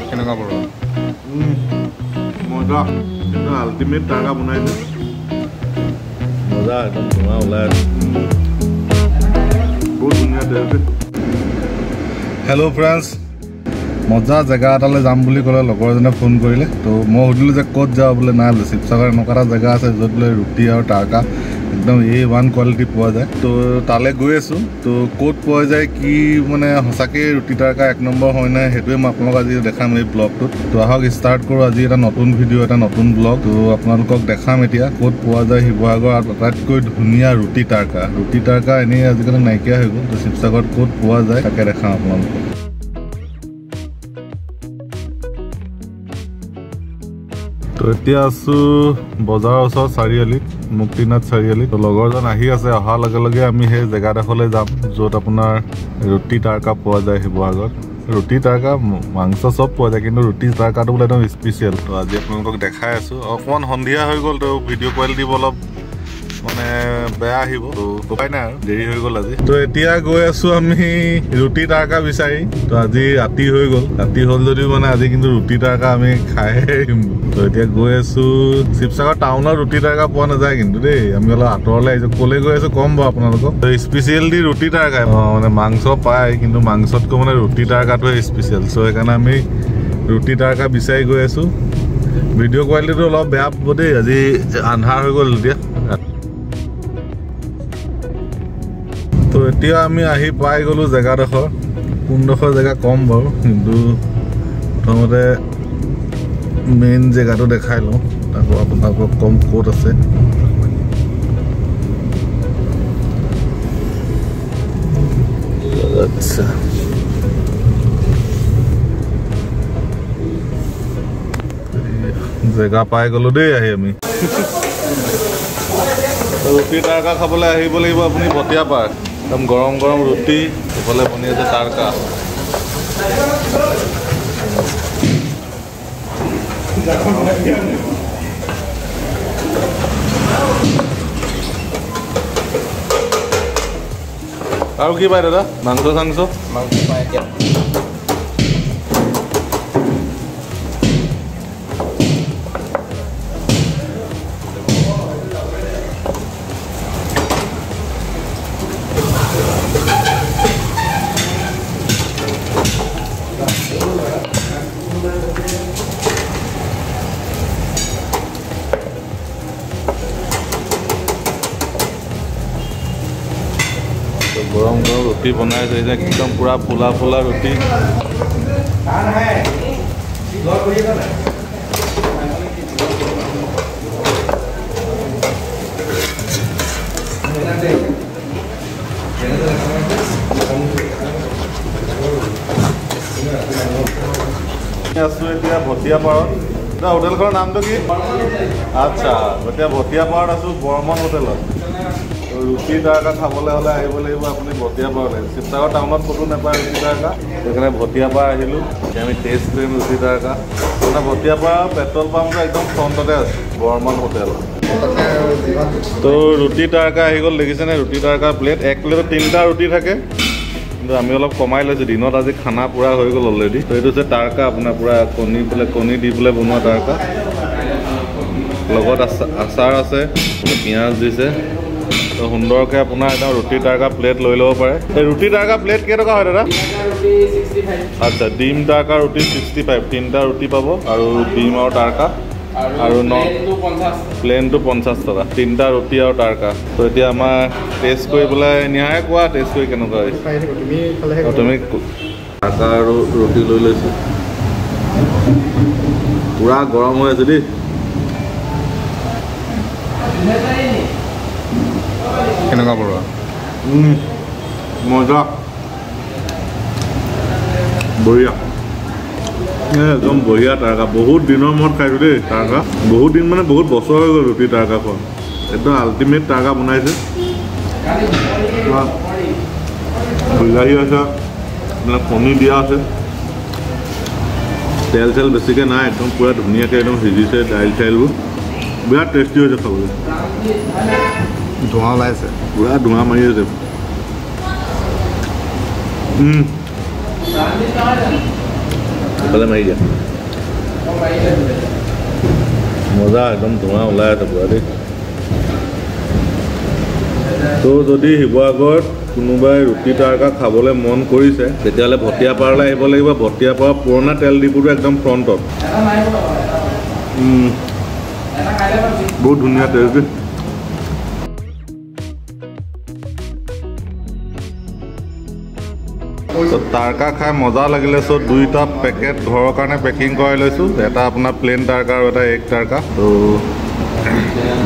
কেনেকুৱা বড়ো মজা কিন্তু আল্টিমেট টাকা বনাইছে মজা একদম ধোঁৱা ওলাই আছে বহুত ধুনীয়া টেষ্ট হেল্ল' ফ্ৰেণ্ডছ মজা জেগা এটালৈ যাম বুলি ক'লে লগৰ এজনে ফোন কৰিলে তো মই সুধিলোঁ যে ক'ত যাওঁ বোলে নাই বোলে শিৱসাগৰ এনেকুৱা এটা জেগা আছে য'ত বোলে ৰুটি আৰু টাৰ্কা একদম A1 কোৱালিটি পোৱা যায় তো তালৈ গৈ আছোঁ তো ক'ত পোৱা যায় কি মানে সঁচাকৈ ৰুটি টাৰ্কা এক নম্বৰ হয় নাই সেইটোৱে মই আপোনালোকক আজি দেখাম এই ব্লগটোত তো আহক ষ্টাৰ্ট কৰোঁ আজি এটা নতুন ভিডিঅ' এটা নতুন ব্লগ তো আপোনালোকক দেখাম এতিয়া ক'ত পোৱা যায় শিৱসাগৰ আটাইতকৈ ধুনীয়া ৰুটি টাৰ্কা এনেই আজিকালি নাইকিয়া হৈ গ'ল তো শিৱসাগৰত ক'ত পোৱা যায় তাকে দেখাম আপোনালোকক তো এতিয়া আছোঁ বজাৰৰ ওচৰত চাৰিআলিত মুক্তিনাথ চাৰিআলিত তো লগৰজন আহি আছে অহাৰ লগে লগে আমি সেই জেগাডোখৰলৈ যাম য'ত আপোনাৰ ৰুটি টাৰ্কা পোৱা যায় শিৱসাগৰত ৰুটি টাৰ্কা মাংস চব পোৱা যায় কিন্তু ৰুটি টাৰ্কাটো বোলে একদম স্পেচিয়েল তো আজি আপোনালোকক দেখাই আছোঁ অকণমান সন্ধিয়া হৈ গ'ল তো ভিডিঅ' কোৱালিটি অলপ মানে বেয়া আহিব তো উপায় নাই আৰু দেৰি হৈ গ'ল আজি তো এতিয়া গৈ আছোঁ আমি ৰুটি টাৰ্কা বিচাৰি তো আজি ৰাতি হৈ গ'ল ৰাতি হ'ল যদিও মানে আজি কিন্তু ৰুটি টাৰ্কা আমি খাই আহিম তো এতিয়া গৈ আছোঁ শিৱসাগৰ টাউনত ৰুটি টাৰ্কা পোৱা নাযায় কিন্তু দেই আমি অলপ আঁতৰলৈ আহিছোঁ ক'লৈ গৈ আছোঁ কম বাৰু আপোনালোকক তো স্পেচিয়েলি ৰুটি টাৰ্কা মানে মাংস পায় কিন্তু মাংসতকৈ মানে ৰুটি টাৰ্কাটোৱে স্পেচিয়েল চ' সেইকাৰণে আমি ৰুটি টাৰ্কা বিচাৰি গৈ আছোঁ ভিডিঅ' কোৱালিটিটো অলপ বেয়া পাব দেই আজি আন্ধাৰ হৈ গ'ল এতিয়া তো এতিয়া আমি আহি পাই গ'লোঁ জেগাডোখৰ কোনডোখৰ জেগা কম বাৰু কিন্তু প্ৰথমতে মেইন জেগাটো দেখাই লওঁ আকৌ আপোনালোকক কম ক'ত আছে আচ্ছা জেগা পাই গ'লোঁ দেই আহি আমি ৰুটি টাৰ্কা খাবলৈ আহিব লাগিব আপুনি ভটিয়া পাৰ্ক একদম গৰম গৰম ৰুটি এইফালে বনি আছে টাৰ্কা আৰু কি পায় দাদা মাংস চাংস পায় এতিয়া গৰম গৰম ৰুটি বনাইছে একদম পুৰা ফুলা ফুলা ৰুটি আছোঁ এতিয়া ভটিয়া পাৰত হোটেলখনৰ নামটো কি আচ্ছা এতিয়া ভটিয়া পাৰত আছোঁ বৰ্মন হোটেলত ৰুটি টাৰ্কা খাবলৈ হ'লে আহিব লাগিব আপুনি ভটিয়া পাৰলৈ শিৱসাগৰ টাউনত ক'তো নাপায় ৰুটি টাৰ্কা সেইকাৰণে ভটিয়া পাৰ আহিলোঁ আমি টেষ্ট কৰিম ৰুটি টাৰ্কা মানে ভটিয়া পাৰ পেট্ৰল পাম্পটো একদম ফ্ৰণ্টতে আছে বৰ্মন হোটেল তো ৰুটি টাৰ্কা আহি গ'ল দেখিছেনে ৰুটি টাৰ্কা প্লেট এক প্লেটত 3টা ৰুটি থাকে কিন্তু আমি অলপ কমাই লৈছোঁ দিনত আজি খানা পূৰা হৈ গ'ল অলৰেডি তো এইটো হৈছে টাৰ্কা আপোনাৰ পূৰা কণী দি পেলাই বনোৱা টাৰ্কা লগত আচাৰ আছে পিঁয়াজ দিছে তো সুন্দৰকৈ আপোনাৰ একদম ৰুটি টাৰ্কা প্লেট লৈ ল'ব পাৰে এই ৰুটি টাৰ্কা প্লেট কেইটকা হয় দাদা আচ্ছা ডিম টাৰ্কা ৰুটি 65 3টা ৰুটি পাব আৰু ডিম আৰু টাৰ্কা আৰু প্লেনটো 50 টকা 3টা ৰুটি আৰু টাৰ্কা তো এতিয়া আমাৰ টেষ্ট কৰি পেলাই নিহাই কোৱা টেষ্ট কৰি কেনেকুৱা হৈছে তুমি টাৰ্কা আৰু ৰুটি লৈ লৈছোঁ পুৰা গৰম হৈ আছে দেই কেনেকুৱা বড়ো মজা বঢ়িয়া একদম বঢ়িয়া টাৰ্কা বহুত দিনৰ মূৰত খাইছোঁ দেই টাৰ্কা বহুত দিন মানে বহুত বছৰ হৈ গ'ল ৰুটি টাৰ্কা খোৱা একদম আল্টিমেট টাৰ্কা বনাইছে বিলাহী আছে মানে কণী দিয়া আছে তেল চেল বেছিকৈ নাই একদম পুৰা ধুনীয়াকৈ একদম সিজিছে দাইল চাইলবোৰ বিৰাট টেষ্টি হৈছে খাবলৈ ধোঁৱা ওলাইছে পুৰা ধোঁৱা মাৰি আছে ফালে মাৰি দিয়া মজা একদম ধোঁৱা ওলাই আছে পুৰা দেই তো যদি শিৱসাগৰত কোনোবাই ৰুটি তাৰকা খাবলৈ মন কৰিছে তেতিয়াহ'লে ভটিয়াপাৰালৈ আহিব লাগিব ভটিয়াপাৰা পুৰণা তেল ডিপুটো একদম ফ্ৰণ্টত বহুত ধুনীয়া টেষ্ট তাৰকা খাই মজা লাগিলে চ' দুইটা পেকেট ঘৰৰ কাৰণে পেকিং কৰাই লৈছোঁ এটা আপোনাৰ প্লেইন তাৰকা আৰু এটা এগ তাৰকা তো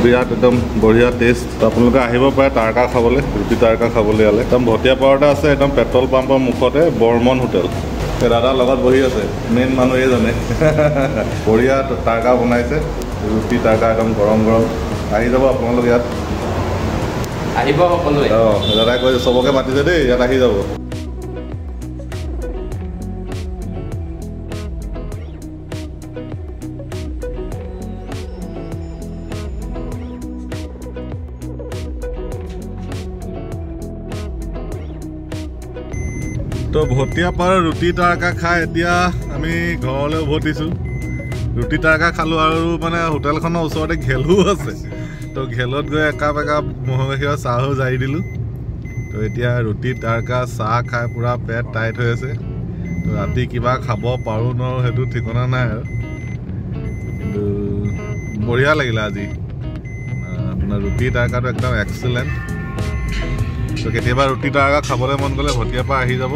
বিৰাট একদম বঢ়িয়া টেষ্ট আপোনালোকে আহিব পাৰে তাৰকা খাবলৈ ৰুটি তাৰকা খাবলৈ ইয়ালে একদম ভটিয়াপাৰাতে আছে একদম পেট্ৰল পাম্পৰ মুখতে বৰ্মন হোটেল দাদাৰ লগত বহি আছে মেইন মানুহ এইজনে বঢ়িয়া তাৰকা বনাইছে ৰুটি তাৰকা একদম গৰম গৰম আহি যাব আপোনালোকে ইয়াত আহিব সকলোৱে অঁ দাদাই কৈছে চবকে মাতিছে দেই ইয়াত আহি যাব তো ভটিয়াপাৰাৰ ৰুটি তাৰকা খাই এতিয়া আমি ঘৰলৈ উভতিছোঁ ৰুটি তাৰকা খালোঁ আৰু মানে হোটেলখনৰ ওচৰতে ঘেলো আছে তো ঘেলত গৈ একাপ মহগাখীৰৰ চাহো জাৰি দিলোঁ তো এতিয়া ৰুটি তাৰকা চাহ খাই পূৰা পেট টাইট হৈ আছে তো ৰাতি কিবা খাব পাৰোঁ নোৱাৰোঁ সেইটো ঠিকনা নাই আৰু কিন্তু বঢ়িয়া লাগিলে আজি আপোনাৰ ৰুটি তাৰকাটো একদম এক্সেলেণ্ট তো কেতিয়াবা ৰুটি তাৰকা খাবলৈ মন গ'লে ভটিয়াপাৰা আহি যাব